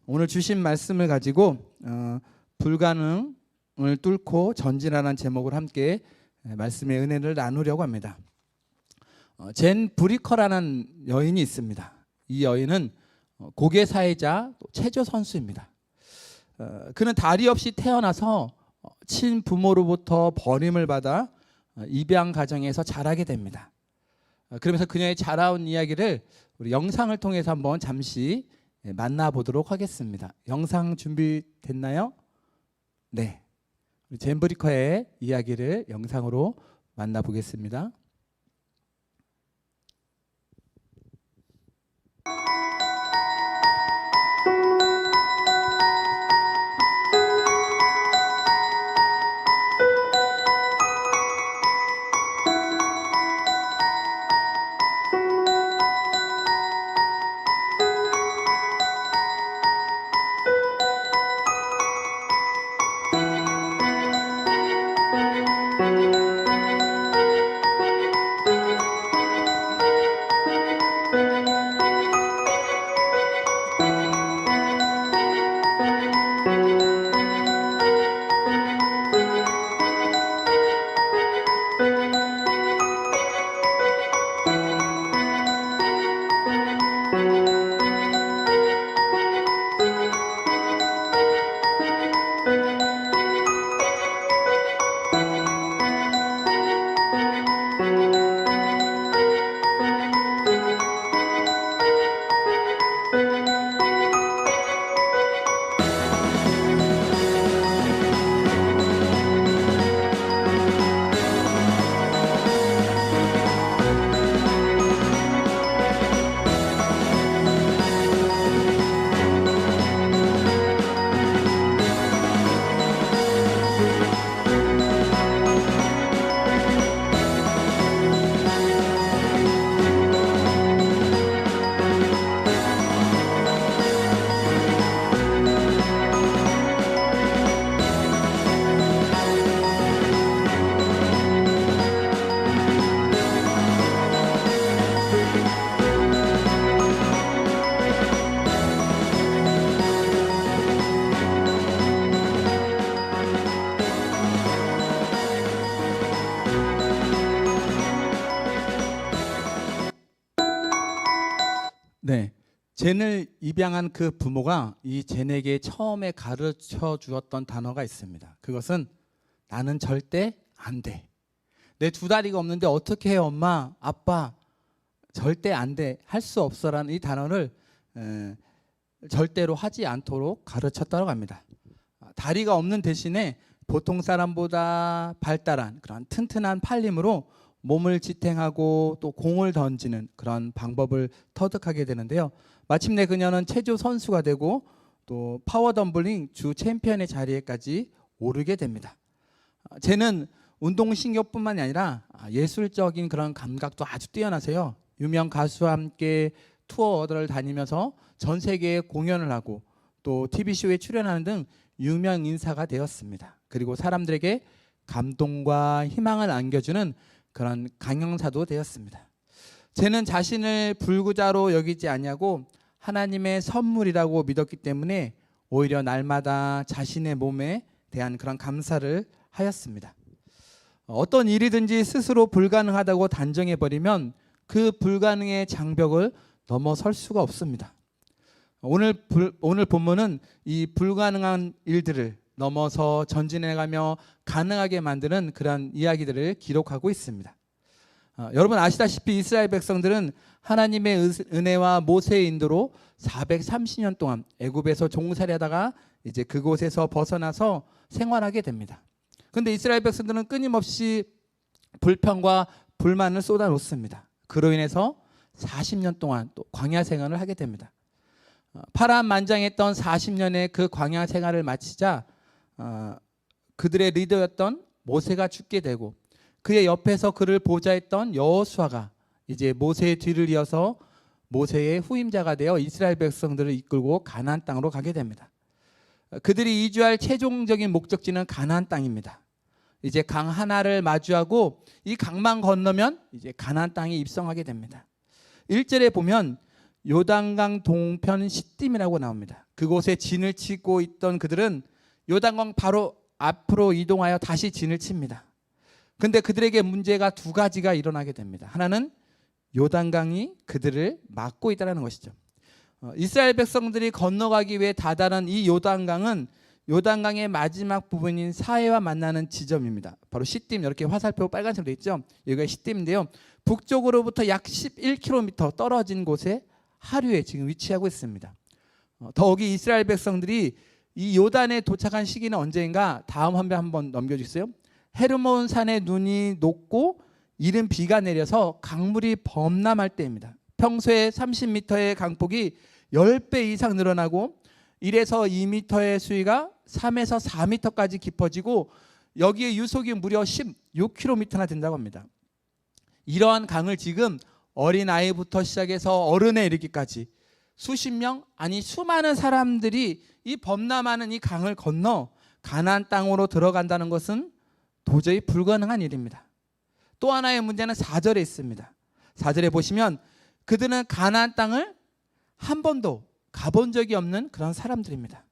오늘 주신 말씀을 가지고 불가능을 뚫고 전진하라는 제목으로 함께 말씀의 은혜를 나누려고 합니다. 젠 브리커라는 여인이 있습니다. 이 여인은 고개 사회자, 또 체조 선수입니다. 그는 다리 없이 태어나서 친부모로부터 버림을 받아 입양 가정에서 자라게 됩니다. 그러면서 그녀의 자라온 이야기를 우리 영상을 통해서 한번 잠시 만나보도록 하겠습니다. 영상 준비됐나요? 네, 젠 브리커의 이야기를 영상으로 만나보겠습니다. 네, 젠을 입양한 그 부모가 이 젠에게 처음에 가르쳐 주었던 단어가 있습니다. 그것은 나는 절대 안 돼. 내 두 다리가 없는데 어떻게 해, 엄마, 아빠. 절대 안 돼. 할 수 없어라는 이 단어를 절대로 하지 않도록 가르쳤다고 합니다. 다리가 없는 대신에 보통 사람보다 발달한 그런 튼튼한 팔림으로 몸을 지탱하고 또 공을 던지는 그런 방법을 터득하게 되는데요. 마침내 그녀는 체조 선수가 되고 또 파워 덤블링 주 챔피언의 자리에까지 오르게 됩니다. 쟤는 운동신경뿐만이 아니라 예술적인 그런 감각도 아주 뛰어나서요. 유명 가수와 함께 투어를 다니면서 전 세계에 공연을 하고 또 TV쇼에 출연하는 등 유명 인사가 되었습니다. 그리고 사람들에게 감동과 희망을 안겨주는 그런 강영사도 되었습니다. 쟤는 자신을 불구자로 여기지 아니하고 하나님의 선물이라고 믿었기 때문에 오히려 날마다 자신의 몸에 대한 그런 감사를 하였습니다. 어떤 일이든지 스스로 불가능하다고 단정해버리면 그 불가능의 장벽을 넘어설 수가 없습니다. 오늘 본문은 이 불가능한 일들을 넘어서 전진해가며 가능하게 만드는 그런 이야기들을 기록하고 있습니다. 여러분 아시다시피 이스라엘 백성들은 하나님의 은혜와 모세의 인도로 430년 동안 애굽에서 종살이하다가 이제 그곳에서 벗어나서 생활하게 됩니다. 그런데 이스라엘 백성들은 끊임없이 불평과 불만을 쏟아놓습니다. 그로 인해서 40년 동안 또 광야 생활을 하게 됩니다. 파란만장했던 40년의 그 광야 생활을 마치자 그들의 리더였던 모세가 죽게 되고 그의 옆에서 그를 보좌했던 여호수아가 이제 모세의 뒤를 이어서 모세의 후임자가 되어 이스라엘 백성들을 이끌고 가나안 땅으로 가게 됩니다. 그들이 이주할 최종적인 목적지는 가나안 땅입니다. 이제 강 하나를 마주하고 이 강만 건너면 이제 가나안 땅에 입성하게 됩니다. 1절에 보면 요단강 동편 시딤이라고 나옵니다. 그곳에 진을 치고 있던 그들은 요단강 바로 앞으로 이동하여 다시 진을 칩니다. 근데 그들에게 문제가 두 가지가 일어나게 됩니다. 하나는 요단강이 그들을 막고 있다는 것이죠. 이스라엘 백성들이 건너가기 위해 다다른 이 요단강은 요단강의 마지막 부분인 사해와 만나는 지점입니다. 바로 시딤, 이렇게 화살표 빨간색으로 되어 있죠. 여기가 시딤인데요. 북쪽으로부터 약 11km 떨어진 곳에 하류에 지금 위치하고 있습니다. 더욱이 이스라엘 백성들이 이 요단에 도착한 시기는 언제인가? 다음 화면 한번 넘겨주세요. 헤르몬 산에 눈이 녹고 이른 비가 내려서 강물이 범람할 때입니다. 평소에 30m의 강폭이 10배 이상 늘어나고 1에서 2m의 수위가 3에서 4m까지 깊어지고 여기에 유속이 무려 16km나 된다고 합니다. 이러한 강을 지금 어린아이부터 시작해서 어른에 이르기까지 수십 명, 아니 수많은 사람들이 이 범람하는 이 강을 건너 가나안 땅으로 들어간다는 것은 도저히 불가능한 일입니다. 또 하나의 문제는 4절에 있습니다. 4절에 보시면 그들은 가나안 땅을 한 번도 가본 적이 없는 그런 사람들입니다.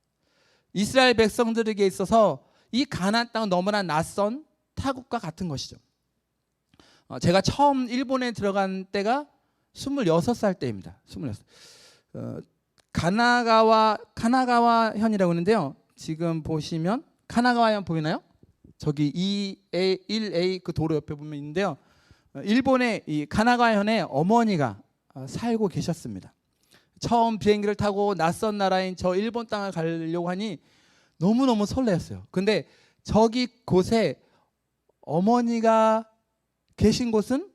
이스라엘 백성들에게 있어서 이 가나안 땅은 너무나 낯선 타국과 같은 것이죠. 제가 처음 일본에 들어간 때가 26살 때입니다. 26. 카나가와현이라고 하는데요. 지금 보시면 카나가와현 보이나요? 저기 2A, 1A 그 도로 옆에 보면 있는데요. 일본의 이 카나가와현에 어머니가 살고 계셨습니다. 처음 비행기를 타고 낯선 나라인 저 일본 땅을 가려고 하니 너무너무 설레었어요. 근데 저기 곳에 어머니가 계신 곳은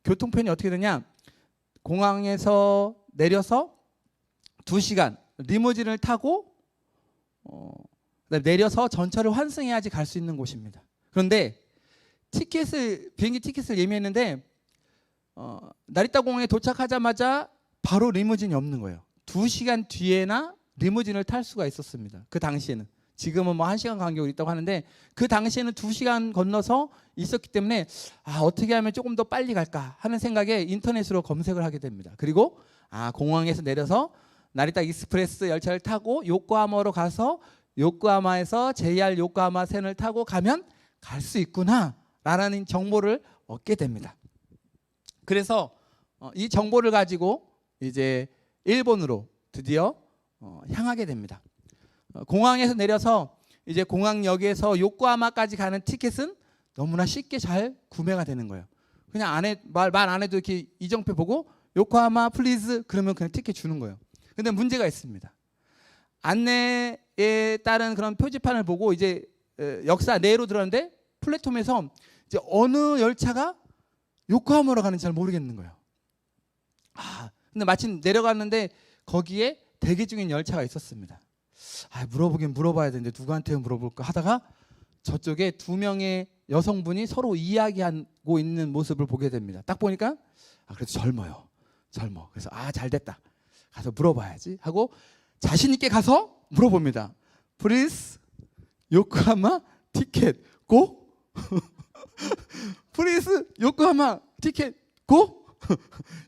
교통편이 어떻게 되냐? 공항에서 내려서 2시간 리무진을 타고 내려서 전철을 환승해야지 갈 수 있는 곳입니다. 그런데 비행기 티켓을 예매했는데 나리타 공항에 도착하자마자 바로 리무진이 없는 거예요. 2시간 뒤에나 리무진을 탈 수가 있었습니다. 그 당시에는. 지금은 뭐 1시간 간격이 있다고 하는데 그 당시에는 2시간 건너서 있었기 때문에 어떻게 하면 조금 더 빨리 갈까 하는 생각에 인터넷으로 검색을 하게 됩니다. 그리고 공항에서 내려서 나리타 익스프레스 열차를 타고 요코하마로 가서 요코하마에서 JR 요코하마線을 타고 가면 갈 수 있구나 라는 정보를 얻게 됩니다. 그래서 이 정보를 가지고 이제 일본으로 드디어 향하게 됩니다. 공항에서 내려서 이제 공항역에서 요코하마까지 가는 티켓은 너무나 쉽게 잘 구매가 되는 거예요. 그냥 말 안 해도 이렇게 이정표 보고 요코하마 플리즈 그러면 그냥 티켓 주는 거예요. 근데 문제가 있습니다. 안내에 따른 그런 표지판을 보고 이제 역사 내로 들었는데 플랫폼에서 이제 어느 열차가 요코하마로 가는지 잘 모르겠는 거예요. 근데 마침 내려갔는데 거기에 대기 중인 열차가 있었습니다. 물어보긴 물어봐야 되는데 누구한테 물어볼까 하다가 저쪽에 2명의 여성분이 서로 이야기하고 있는 모습을 보게 됩니다. 딱 보니까 그래도 젊어요. 그래서 잘됐다. 가서 물어봐야지 하고 자신 있게 가서 물어봅니다. Please 요코하마 티켓 고? Please 요코하마 티켓 고?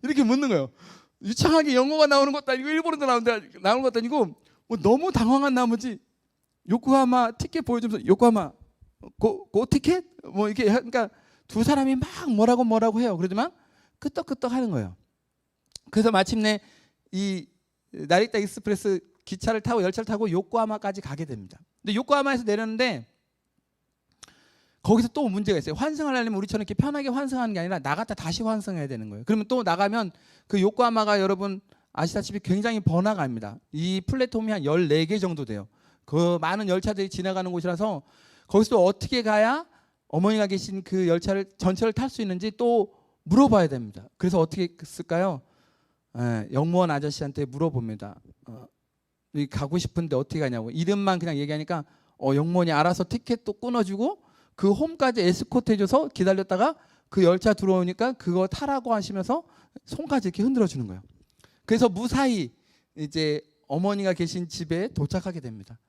이렇게 묻는 거예요. 유창하게 영어가 나오는 것도 아니고 일본어도 나오는 것도 아니고 너무 당황한 나머지 요코하마 티켓 보여주면서 요코하마 고 티켓? 이렇게 그러니까 두 사람이 막 뭐라고 해요. 그러지만 끄떡끄떡 하는 거예요. 그래서 마침내 이 나리타 익스프레스 기차를 타고 열차를 타고 요코하마까지 가게 됩니다. 근데 요코하마에서 내렸는데 거기서 또 문제가 있어요. 환승을 하려면 우리처럼 이렇게 편하게 환승하는 게 아니라 나갔다 다시 환승해야 되는 거예요. 그러면 또 나가면 그 요코하마가 여러분 아시다시피 굉장히 번화가입니다. 이 플랫폼이 한 14개 정도 돼요. 그 많은 열차들이 지나가는 곳이라서 거기서 또 어떻게 가야 어머니가 계신 그 전철을 탈 수 있는지 또 물어봐야 됩니다. 그래서 어떻게 했을까요? 영무원 아저씨한테 물어봅니다. 가고 싶은데 어떻게 가냐고. 이름만 그냥 얘기하니까 영무원이 알아서 티켓도 끊어주고 그 홈까지 에스코트 해줘서 기다렸다가 그 열차 들어오니까 그거 타라고 하시면서 손까지 이렇게 흔들어 주는 거예요. 그래서 무사히 이제 어머니가 계신 집에 도착하게 됩니다.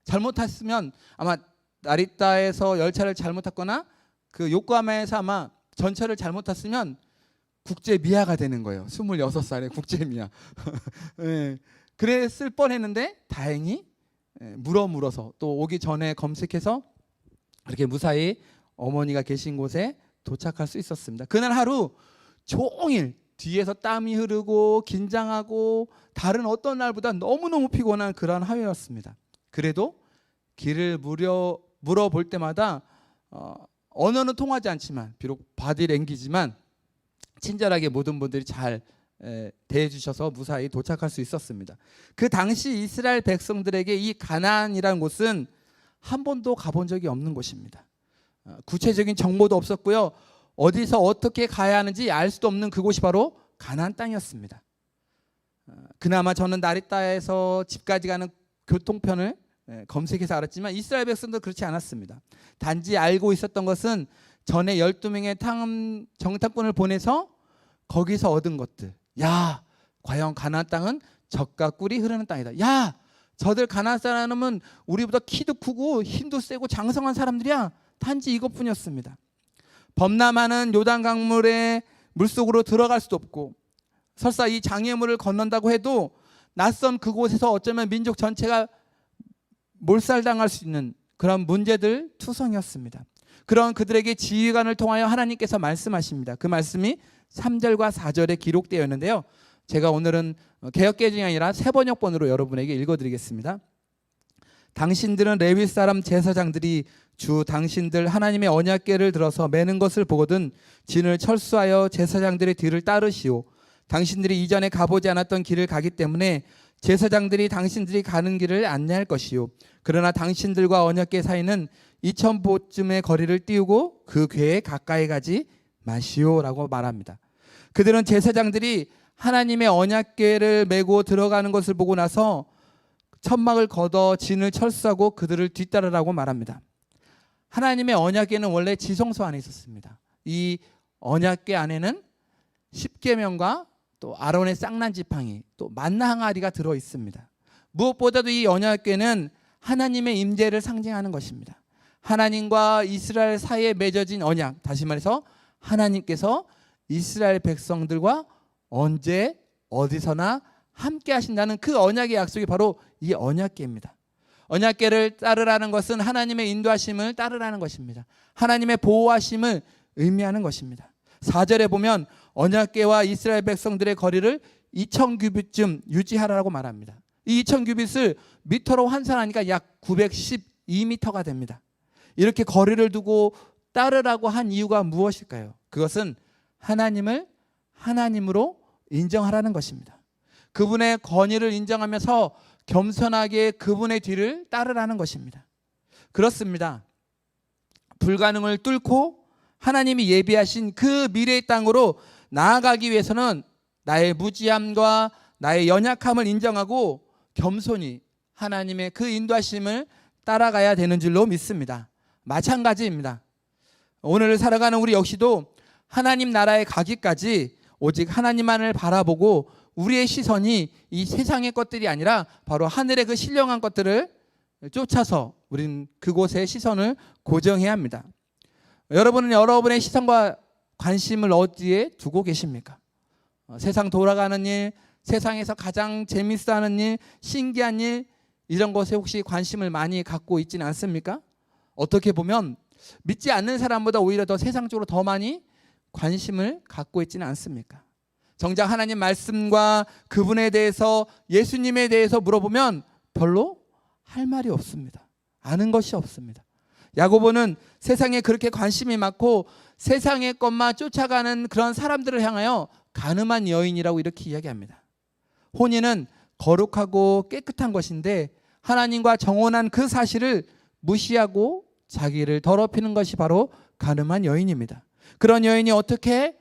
잘못했으면 아마 나리타에서 열차를 잘못 탔거나 그 요코하마에서 아마 전철을 잘못 탔으면 국제미아가 되는 거예요. 26살에 국제미아. 예, 그랬을 뻔했는데 다행히 물어서 또 오기 전에 검색해서 이렇게 무사히 어머니가 계신 곳에 도착할 수 있었습니다. 그날 하루 종일 뒤에서 땀이 흐르고 긴장하고 다른 어떤 날보다 너무너무 피곤한 그런 하루였습니다. 그래도 길을 물어볼 때마다 언어는 통하지 않지만 비록 바디랭귀지만 친절하게 모든 분들이 잘 대해주셔서 무사히 도착할 수 있었습니다. 그 당시 이스라엘 백성들에게 이 가나안이라는 곳은 한 번도 가본 적이 없는 곳입니다. 구체적인 정보도 없었고요. 어디서 어떻게 가야 하는지 알 수도 없는 그곳이 바로 가나안 땅이었습니다. 그나마 저는 나리따에서 집까지 가는 교통편을 검색해서 알았지만 이스라엘 백성도 그렇지 않았습니다. 단지 알고 있었던 것은 전에 12명의 정탐꾼을 보내서 거기서 얻은 것들. 야, 과연 가나안 땅은 젖과 꿀이 흐르는 땅이다. 야, 저들 가나안 사람은 우리보다 키도 크고 힘도 세고 장성한 사람들이야. 단지 이것뿐이었습니다. 범람하는 요단 강물의 물속으로 들어갈 수도 없고 설사 이 장애물을 건넌다고 해도 낯선 그곳에서 어쩌면 민족 전체가 몰살당할 수 있는 그런 문제들 투성이었습니다. 그런 그들에게 지휘관을 통하여 하나님께서 말씀하십니다. 그 말씀이 3절과 4절에 기록되어 있는데요. 제가 오늘은 개역개정이 아니라 세번역본으로 여러분에게 읽어드리겠습니다. 당신들은 레위 사람 제사장들이 주 당신들 하나님의 언약궤를 들어서 매는 것을 보거든 진을 철수하여 제사장들의 뒤를 따르시오. 당신들이 이전에 가보지 않았던 길을 가기 때문에 제사장들이 당신들이 가는 길을 안내할 것이요. 그러나 당신들과 언약궤 사이는 2000보쯤의 거리를 띄우고 그 궤에 가까이 가지 마시오라고 말합니다. 그들은 제사장들이 하나님의 언약궤를 메고 들어가는 것을 보고 나서 천막을 걷어 진을 철수하고 그들을 뒤따르라고 말합니다. 하나님의 언약궤는 원래 지성소 안에 있었습니다. 이 언약궤 안에는 십계명과 또 아론의 쌍난 지팡이 또 만나 항아리가 들어 있습니다. 무엇보다도 이 언약궤는 하나님의 임재를 상징하는 것입니다. 하나님과 이스라엘 사이에 맺어진 언약, 다시 말해서 하나님께서 이스라엘 백성들과 언제 어디서나 함께 하신다는 그 언약의 약속이 바로 이 언약궤입니다. 언약궤를 따르라는 것은 하나님의 인도하심을 따르라는 것입니다. 하나님의 보호하심을 의미하는 것입니다. 4절에 보면 언약궤와 이스라엘 백성들의 거리를 2000규빗쯤 유지하라고 말합니다. 이 2000규빗을 미터로 환산하니까 약 912미터가 됩니다. 이렇게 거리를 두고 따르라고 한 이유가 무엇일까요? 그것은 하나님을 하나님으로 인정하라는 것입니다. 그분의 권위를 인정하면서 겸손하게 그분의 뒤를 따르라는 것입니다. 그렇습니다. 불가능을 뚫고 하나님이 예비하신 그 미래의 땅으로 나아가기 위해서는 나의 무지함과 나의 연약함을 인정하고 겸손히 하나님의 그 인도하심을 따라가야 되는 줄로 믿습니다. 마찬가지입니다. 오늘 살아가는 우리 역시도 하나님 나라에 가기까지 오직 하나님만을 바라보고 우리의 시선이 이 세상의 것들이 아니라 바로 하늘의 그 신령한 것들을 쫓아서 우리는 그곳에 시선을 고정해야 합니다. 여러분은 여러분의 시선과 관심을 어디에 두고 계십니까? 세상 돌아가는 일, 세상에서 가장 재밌어하는 일, 신기한 일, 이런 것에 혹시 관심을 많이 갖고 있지는 않습니까? 어떻게 보면 믿지 않는 사람보다 오히려 더 세상 쪽으로 더 많이 관심을 갖고 있지는 않습니까? 정작 하나님 말씀과 그분에 대해서 예수님에 대해서 물어보면 별로 할 말이 없습니다. 아는 것이 없습니다. 야고보는 세상에 그렇게 관심이 많고 세상의 것만 쫓아가는 그런 사람들을 향하여 간음한 여인이라고 이렇게 이야기합니다. 혼인은 거룩하고 깨끗한 것인데 하나님과 정혼한 그 사실을 무시하고 자기를 더럽히는 것이 바로 간음한 여인입니다. 그런 여인이 어떻게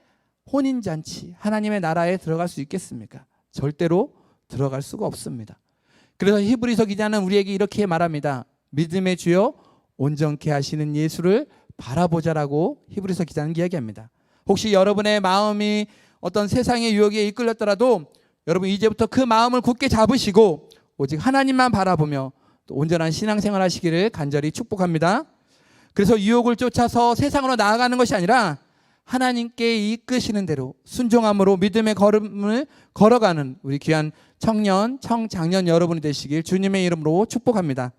혼인잔치, 하나님의 나라에 들어갈 수 있겠습니까? 절대로 들어갈 수가 없습니다. 그래서 히브리서 기자는 우리에게 이렇게 말합니다. 믿음의 주여 온전케 하시는 예수를 바라보자라고 히브리서 기자는 이야기합니다. 혹시 여러분의 마음이 어떤 세상의 유혹에 이끌렸더라도 여러분 이제부터 그 마음을 굳게 잡으시고 오직 하나님만 바라보며 또 온전한 신앙생활 하시기를 간절히 축복합니다. 그래서 유혹을 쫓아서 세상으로 나아가는 것이 아니라 하나님께 이끄시는 대로 순종함으로 믿음의 걸음을 걸어가는 우리 귀한 청년, 청장년 여러분이 되시길 주님의 이름으로 축복합니다.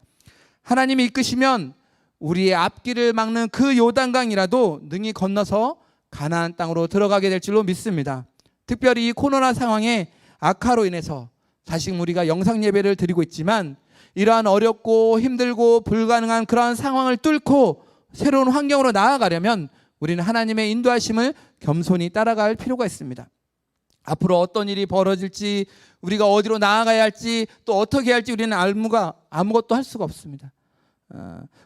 하나님이 이끄시면 우리의 앞길을 막는 그 요단강이라도 능히 건너서 가나안 땅으로 들어가게 될 줄로 믿습니다. 특별히 이 코로나 상황에 악화로 인해서 다시 우리가 영상 예배를 드리고 있지만 이러한 어렵고 힘들고 불가능한 그러한 상황을 뚫고 새로운 환경으로 나아가려면 우리는 하나님의 인도하심을 겸손히 따라갈 필요가 있습니다. 앞으로 어떤 일이 벌어질지, 우리가 어디로 나아가야 할지, 또 어떻게 할지 우리는 아무것도 할 수가 없습니다.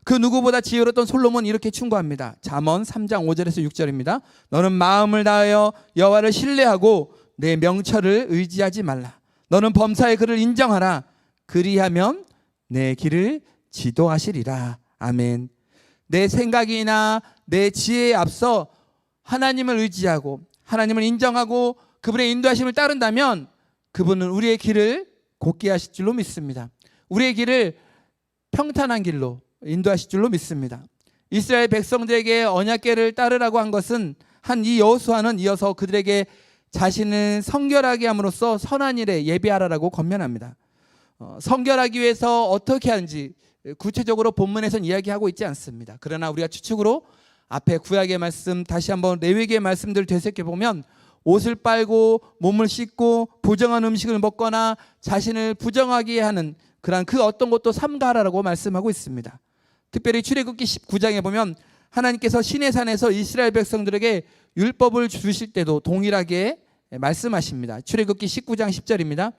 그 누구보다 지혜로웠던 솔로몬은 이렇게 충고합니다. 잠언 3장 5절에서 6절입니다. 너는 마음을 다하여 여호와를 신뢰하고 내 명철을 의지하지 말라. 너는 범사의 그를 인정하라. 그리하면 내 길을 지도하시리라. 아멘. 내 생각이나 내 지혜에 앞서 하나님을 의지하고 하나님을 인정하고 그분의 인도하심을 따른다면 그분은 우리의 길을 곧게 하실 줄로 믿습니다. 우리의 길을 평탄한 길로 인도하실 줄로 믿습니다. 이스라엘 백성들에게 언약궤를 따르라고 한 것은 한 이 여호수아는 이어서 그들에게 자신을 성결하게 함으로써 선한 일에 예비하라라고 권면합니다. 성결하기 위해서 어떻게 하는지 구체적으로 본문에서는 이야기하고 있지 않습니다. 그러나 우리가 추측으로 앞에 구약의 말씀, 다시 한번 레위기의 말씀들을 되새겨보면 옷을 빨고 몸을 씻고 부정한 음식을 먹거나 자신을 부정하게 하는 그러한 그 어떤 것도 삼가하라고 말씀하고 있습니다. 특별히 출애굽기 19장에 보면 하나님께서 시내산에서 이스라엘 백성들에게 율법을 주실 때도 동일하게 말씀하십니다. 출애굽기 19장 10절입니다.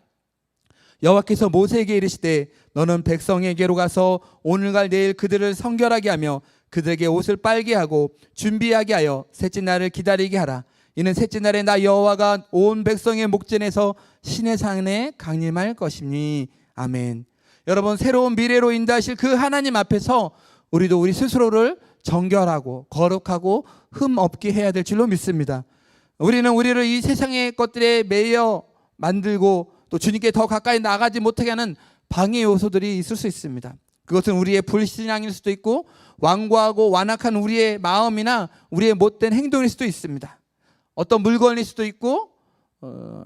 여호와께서 모세에게 이르시되 너는 백성에게로 가서 오늘과 내일 그들을 성결하게 하며 그들에게 옷을 빨게 하고 준비하게 하여 셋째 날을 기다리게 하라. 이는 셋째 날에 나 여호와가 온 백성의 목전에서 시내산에 강림할 것이니. 아멘. 여러분, 새로운 미래로 인도하실 그 하나님 앞에서 우리도 우리 스스로를 정결하고 거룩하고 흠 없게 해야 될 줄로 믿습니다. 우리는 우리를 이 세상의 것들에 매여 만들고 또 주님께 더 가까이 나가지 못하게 하는 방해 요소들이 있을 수 있습니다. 그것은 우리의 불신앙일 수도 있고 완고하고 완악한 우리의 마음이나 우리의 못된 행동일 수도 있습니다. 어떤 물건일 수도 있고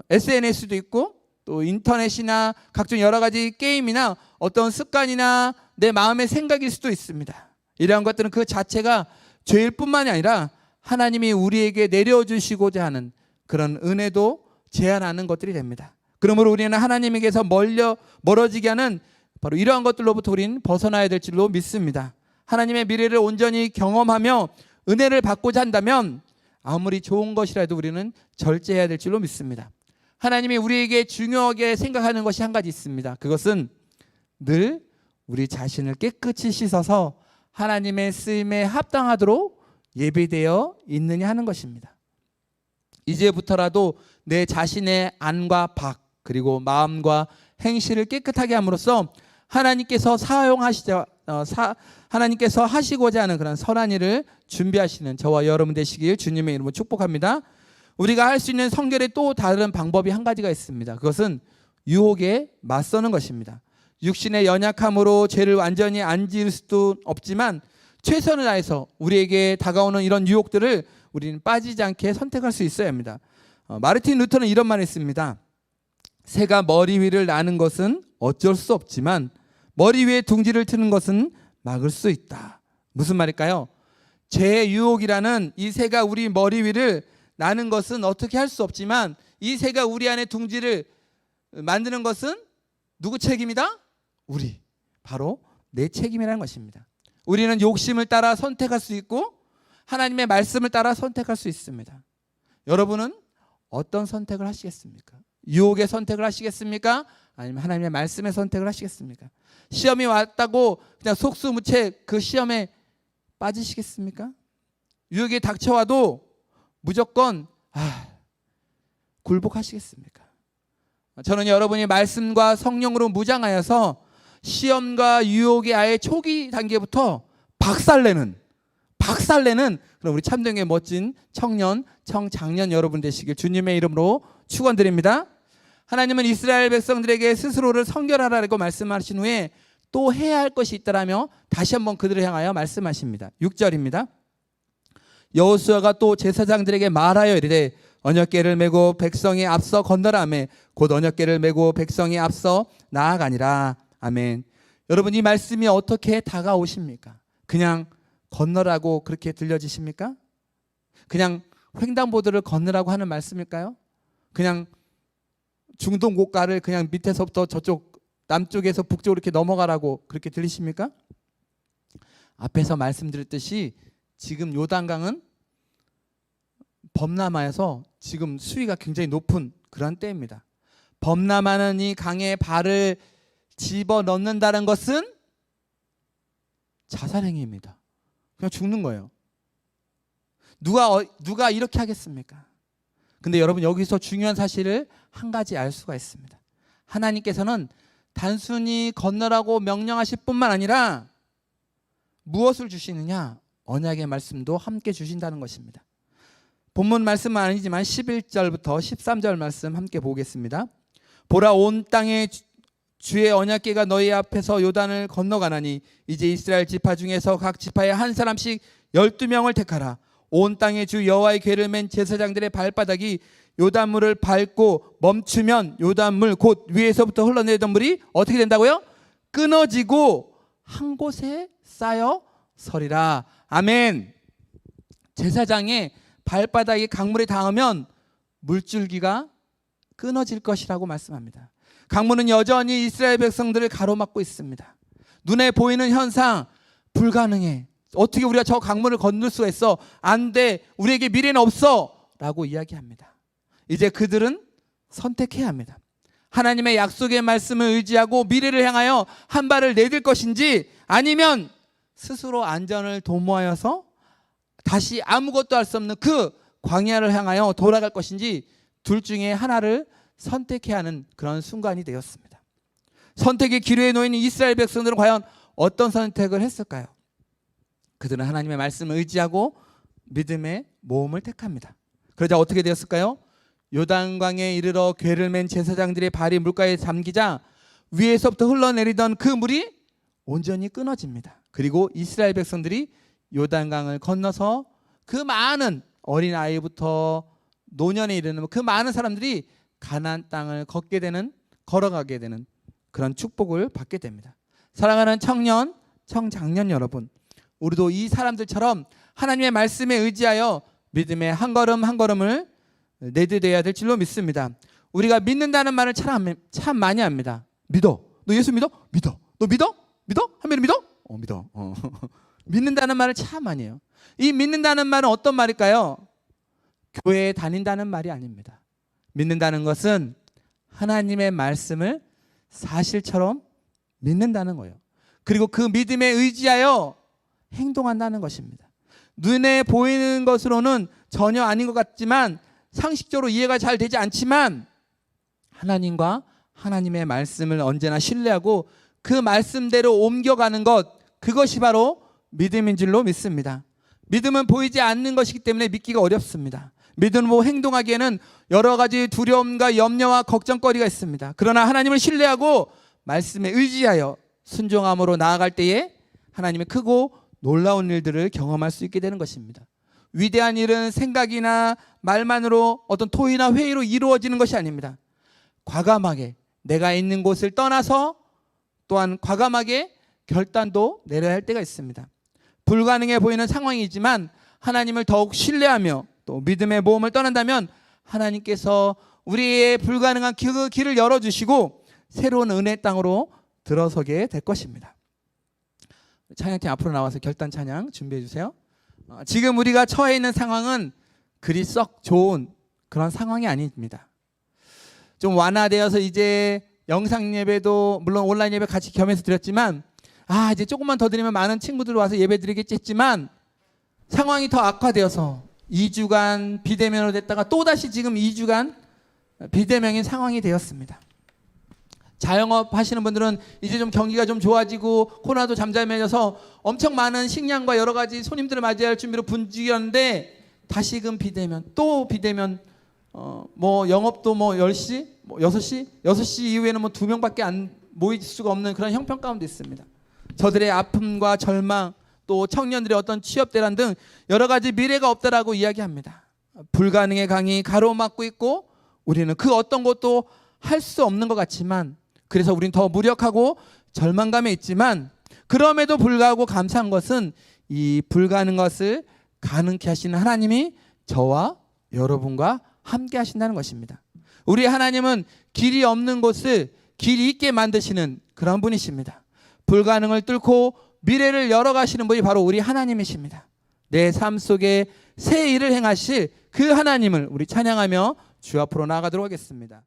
SNS도 있고 또 인터넷이나 각종 여러 가지 게임이나 어떤 습관이나 내 마음의 생각일 수도 있습니다. 이러한 것들은 그 자체가 죄일 뿐만이 아니라 하나님이 우리에게 내려주시고자 하는 그런 은혜도 제한하는 것들이 됩니다. 그러므로 우리는 하나님에게서 멀어지게 하는 바로 이러한 것들로부터 우리는 벗어나야 될 줄로 믿습니다. 하나님의 미래를 온전히 경험하며 은혜를 받고자 한다면 아무리 좋은 것이라도 우리는 절제해야 될 줄로 믿습니다. 하나님이 우리에게 중요하게 생각하는 것이 한 가지 있습니다. 그것은 늘 우리 자신을 깨끗이 씻어서 하나님의 쓰임에 합당하도록 예비되어 있느냐 하는 것입니다. 이제부터라도 내 자신의 안과 밖 그리고 마음과 행실을 깨끗하게 함으로써 하나님께서 하나님께서 하시고자 하는 그런 선한 일을 준비하시는 저와 여러분 되시길 주님의 이름으로 축복합니다. 우리가 할 수 있는 성결의 또 다른 방법이 한 가지가 있습니다. 그것은 유혹에 맞서는 것입니다. 육신의 연약함으로 죄를 완전히 안 지을 수도 없지만 최선을 다해서 우리에게 다가오는 이런 유혹들을 우리는 빠지지 않게 선택할 수 있어야 합니다. 마르틴 루터는 이런 말을 했습니다. 새가 머리 위를 나는 것은 어쩔 수 없지만 머리 위에 둥지를 트는 것은 막을 수 있다. 무슨 말일까요? 죄의 유혹이라는 이 새가 우리 머리 위를 나는 것은 어떻게 할 수 없지만 이 새가 우리 안에 둥지를 만드는 것은 누구 책임이다? 우리. 바로 내 책임이라는 것입니다. 우리는 욕심을 따라 선택할 수 있고 하나님의 말씀을 따라 선택할 수 있습니다. 여러분은 어떤 선택을 하시겠습니까? 유혹의 선택을 하시겠습니까? 아니면 하나님의 말씀의 선택을 하시겠습니까? 시험이 왔다고 그냥 속수무책 그 시험에 빠지시겠습니까? 유혹이 닥쳐와도 무조건 굴복하시겠습니까? 저는 여러분이 말씀과 성령으로 무장하여서 시험과 유혹의 아예 초기 단계부터 박살내는 그럼 우리 참되게 멋진 청년, 청장년 여러분 되시길 주님의 이름으로 축원드립니다. 하나님은 이스라엘 백성들에게 스스로를 성결하라고 말씀하신 후에 또 해야 할 것이 있다라며 다시 한번 그들을 향하여 말씀하십니다. 6절입니다. 여호수아가 또 제사장들에게 말하여 이르되 언약궤를 메고 백성이 앞서 건너라매 곧 언약궤를 메고 백성이 앞서 나아가니라. 아멘. 여러분, 이 말씀이 어떻게 다가오십니까? 그냥 건너라고 그렇게 들려지십니까? 그냥 횡단보도를 건너라고 하는 말씀일까요? 그냥 중동고가를 그냥 밑에서부터 저쪽 남쪽에서 북쪽으로 이렇게 넘어가라고 그렇게 들리십니까? 앞에서 말씀드렸듯이 지금 요단강은 범람하여서 지금 수위가 굉장히 높은 그런 때입니다. 범람하는 이 강에 발을 집어넣는다는 것은 자살행위입니다. 그냥 죽는 거예요. 누가 이렇게 하겠습니까? 근데 여러분, 여기서 중요한 사실을 한 가지 알 수가 있습니다. 하나님께서는 단순히 건너라고 명령하실 뿐만 아니라 무엇을 주시느냐? 언약의 말씀도 함께 주신다는 것입니다. 본문 말씀은 아니지만 11절부터 13절 말씀 함께 보겠습니다. 보라, 온 땅에 주의 언약궤가 너희 앞에서 요단을 건너가나니 이제 이스라엘 지파 중에서 각 지파에 한 사람씩 12명을 택하라. 온 땅에 주 여호와의 궤를 맨 제사장들의 발바닥이 요단물을 밟고 멈추면 요단물 곧 위에서부터 흘러내리던 물이 어떻게 된다고요? 끊어지고 한 곳에 쌓여 서리라. 아멘. 제사장의 발바닥에 강물이 닿으면 물줄기가 끊어질 것이라고 말씀합니다. 강물은 여전히 이스라엘 백성들을 가로막고 있습니다. 눈에 보이는 현상 불가능해. 어떻게 우리가 저 강물을 건널 수가 있어? 안 돼. 우리에게 미래는 없어. 라고 이야기합니다. 이제 그들은 선택해야 합니다. 하나님의 약속의 말씀을 의지하고 미래를 향하여 한 발을 내딜 것인지, 아니면 스스로 안전을 도모하여서 다시 아무것도 할 수 없는 그 광야를 향하여 돌아갈 것인지, 둘 중에 하나를 선택해야 하는 그런 순간이 되었습니다. 선택의 기로에 놓인 이스라엘 백성들은 과연 어떤 선택을 했을까요? 그들은 하나님의 말씀을 의지하고 믿음의 모험을 택합니다. 그러자 어떻게 되었을까요? 요단강에 이르러 궤를 맨 제사장들의 발이 물가에 잠기자 위에서부터 흘러내리던 그 물이 온전히 끊어집니다. 그리고 이스라엘 백성들이 요단강을 건너서 그 많은 어린아이부터 노년에 이르는 그 많은 사람들이 가나안 땅을 걸어가게 되는 그런 축복을 받게 됩니다. 사랑하는 청년, 청장년 여러분, 우리도 이 사람들처럼 하나님의 말씀에 의지하여 믿음의 한 걸음 한 걸음을 내디뎌야 될 줄로 믿습니다. 우리가 믿는다는 말을 참 많이 합니다. 믿어. 너 예수 믿어? 믿어. 너 믿어? 믿어? 한명이 믿어? 믿어. 믿는다는 말을 참 많이 해요. 이 믿는다는 말은 어떤 말일까요? 교회에 다닌다는 말이 아닙니다. 믿는다는 것은 하나님의 말씀을 사실처럼 믿는다는 거예요. 그리고 그 믿음에 의지하여 행동한다는 것입니다. 눈에 보이는 것으로는 전혀 아닌 것 같지만, 상식적으로 이해가 잘 되지 않지만, 하나님과 하나님의 말씀을 언제나 신뢰하고 그 말씀대로 옮겨가는 것, 그것이 바로 믿음인 줄로 믿습니다. 믿음은 보이지 않는 것이기 때문에 믿기가 어렵습니다. 믿음으로 행동하기에는 여러 가지 두려움과 염려와 걱정거리가 있습니다. 그러나 하나님을 신뢰하고 말씀에 의지하여 순종함으로 나아갈 때에 하나님의 크고 놀라운 일들을 경험할 수 있게 되는 것입니다. 위대한 일은 생각이나 말만으로 어떤 토의나 회의로 이루어지는 것이 아닙니다. 과감하게 내가 있는 곳을 떠나서 또한 과감하게 결단도 내려야 할 때가 있습니다. 불가능해 보이는 상황이지만 하나님을 더욱 신뢰하며 또 믿음의 모험을 떠난다면 하나님께서 우리의 불가능한 그 길을 열어주시고 새로운 은혜의 땅으로 들어서게 될 것입니다. 찬양팀 앞으로 나와서 결단 찬양 준비해 주세요. 지금 우리가 처해 있는 상황은 그리 썩 좋은 그런 상황이 아닙니다. 좀 완화되어서 이제 영상 예배도 물론 온라인 예배 같이 겸해서 드렸지만, 이제 조금만 더 드리면 많은 친구들 와서 예배 드리겠지 했지만, 상황이 더 악화되어서 2주간 비대면으로 됐다가 또다시 지금 2주간 비대면인 상황이 되었습니다. 자영업 하시는 분들은 이제 좀 경기가 좀 좋아지고 코로나도 잠잠해져서 엄청 많은 식량과 여러 가지 손님들을 맞이할 준비로 분주였는데, 다시금 비대면, 또 비대면, 뭐 영업도 뭐 10시, 뭐 6시 이후에는 뭐 2명밖에 안 모일 수가 없는 그런 형편 가운데 있습니다. 저들의 아픔과 절망, 또 청년들의 어떤 취업 대란 등 여러 가지 미래가 없다라고 이야기합니다. 불가능의 강이 가로막고 있고 우리는 그 어떤 것도 할 수 없는 것 같지만, 그래서 우리는 더 무력하고 절망감에 있지만, 그럼에도 불구하고 감사한 것은 이 불가능한 것을 가능케 하시는 하나님이 저와 여러분과 함께 하신다는 것입니다. 우리 하나님은 길이 없는 곳을 길이 있게 만드시는 그런 분이십니다. 불가능을 뚫고 미래를 열어가시는 분이 바로 우리 하나님이십니다. 내 삶 속에 새 일을 행하실 그 하나님을 우리 찬양하며 주 앞으로 나아가도록 하겠습니다.